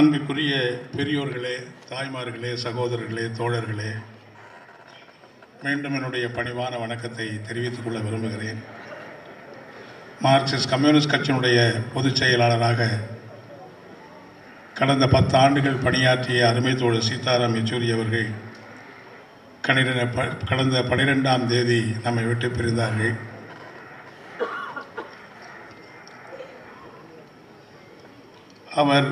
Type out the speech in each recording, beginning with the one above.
அன்பிற்குரிய பெரியோர்களே, தாய்மார்களே, சகோதரர்களே, தோழர்களே, மீண்டும் என்னுடைய பணிவான வணக்கத்தை தெரிவித்துக் கொள்ள விரும்புகிறேன். மார்க்சிஸ்ட் கம்யூனிஸ்ட் கட்சியினுடைய பொதுச் செயலாளராக கடந்த 10 ஆண்டுகள் பணியாற்றிய அருமை தோழர் சீதாராம் யெச்சூரி அவர்கள் கடந்த 12ஆம் தேதி நம்மை விட்டு பிரிந்தார்கள். அவர்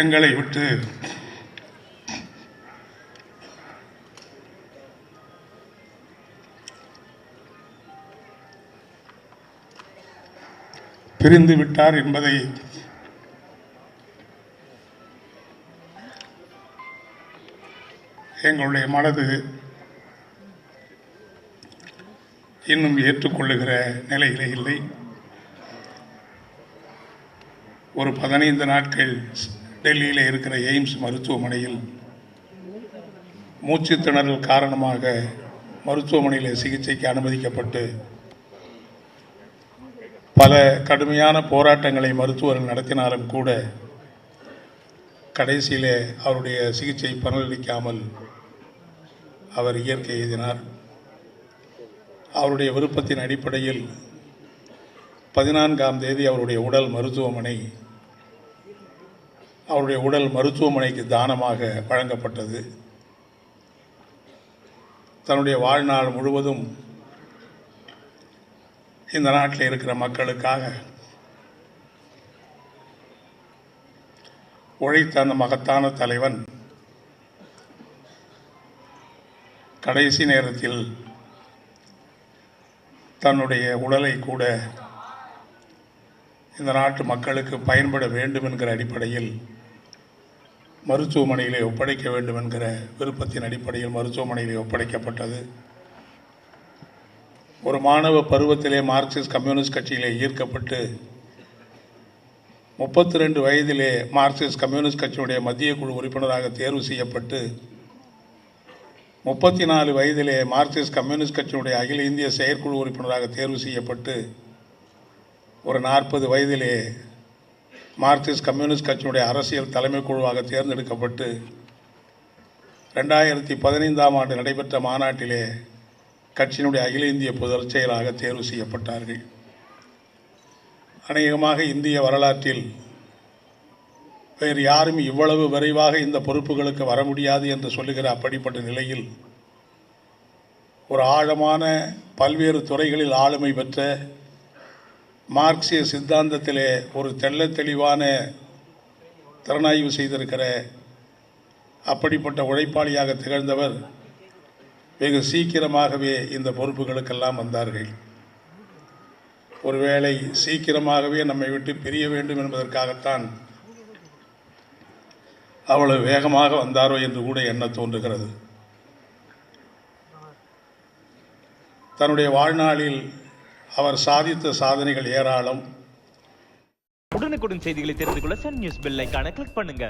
எங்களை விட்டு பிரிந்து விட்டார் என்பதை எங்களுடைய மனது இன்னும் ஏற்றுக்கொள்ளுகிற நிலையிலே இல்லை. ஒரு 15 நாட்கள் டெல்லியில் இருக்கிற எய்ம்ஸ் மருத்துவமனையில் மூச்சு திணறல் காரணமாக மருத்துவமனையில் சிகிச்சைக்கு அனுமதிக்கப்பட்டு பல கடுமையான போராட்டங்களை மருத்துவர்கள் நடத்தினாலும் கூட கடைசியிலே அவருடைய சிகிச்சை பலனளிக்காமல் அவர் இயற்கை எய்தினார். அவருடைய விருப்பத்தின் அடிப்படையில் 14ஆம் தேதி அவருடைய உடல் மருத்துவமனைக்கு தானமாக வழங்கப்பட்டது. தன்னுடைய வாழ்நாள் முழுவதும் இந்த நாட்டில் இருக்கிற மக்களுக்காக உழைத்த அந்த மகத்தான தலைவன் கடைசி நேரத்தில் தன்னுடைய உடலை கூட இந்த நாட்டு மக்களுக்கு பயன்பட வேண்டும் என்கிற அடிப்படையில் மருத்துவமனையிலே ஒப்படைக்க வேண்டும் என்கிற விருப்பத்தின் அடிப்படையில் மருத்துவமனையிலே ஒப்படைக்கப்பட்டது. ஒரு மாணவ பருவத்திலே மார்க்சிஸ்ட் கம்யூனிஸ்ட் கட்சியிலே ஈர்க்கப்பட்டு 32 வயதிலே மார்க்சிஸ்ட் கம்யூனிஸ்ட் கட்சியுடைய மத்திய குழு உறுப்பினராக தேர்வு செய்யப்பட்டு 34 வயதிலே மார்க்சிஸ்ட் கம்யூனிஸ்ட் கட்சியுடைய அகில இந்திய செயற்குழு உறுப்பினராக தேர்வு செய்யப்பட்டு ஒரு 40 வயதிலே மார்க்சிஸ்ட் கம்யூனிஸ்ட் கட்சியுடைய அரசியல் தலைமை குழுவாக தேர்ந்தெடுக்கப்பட்டு 2015ஆம் ஆண்டு நடைபெற்ற மாநாட்டிலே கட்சியினுடைய அகில இந்திய பொதுச் செயலாளராக தேர்வு செய்யப்பட்டார்கள். அநேகமாக இந்திய வரலாற்றில் வேறு யாரும் இவ்வளவு விரைவாக இந்த பொறுப்புகளுக்கு வர முடியாது என்று சொல்லுகிற அப்படிப்பட்ட நிலையில் ஒரு ஆழமான பல்வேறு துறைகளில் ஆளுமை பெற்ற மார்க்சிய சித்தாந்தத்திலே ஒரு தெள்ள தெளிவான திறனாய்வு செய்திருக்கிற அப்படிப்பட்ட உழைப்பாளியாக திகழ்ந்தவர் வெகு சீக்கிரமாகவே இந்த பொறுப்புகளுக்கெல்லாம் வந்தார்கள். ஒருவேளை சீக்கிரமாகவே நம்மை விட்டு பிரிய வேண்டும் என்பதற்காகத்தான் அவ்வளவு வேகமாக வந்தாரோ என்று கூட எண்ண தோன்றுகிறது. தன்னுடைய வாழ்நாளில் அவர் சாதித்த சாதனைகள் ஏராளம். உடனுக்குடன் செய்திகளை தெரிந்து கொள்ள சன் நியூஸ் பெல் ஐகானை கிளிக் பண்ணுங்க.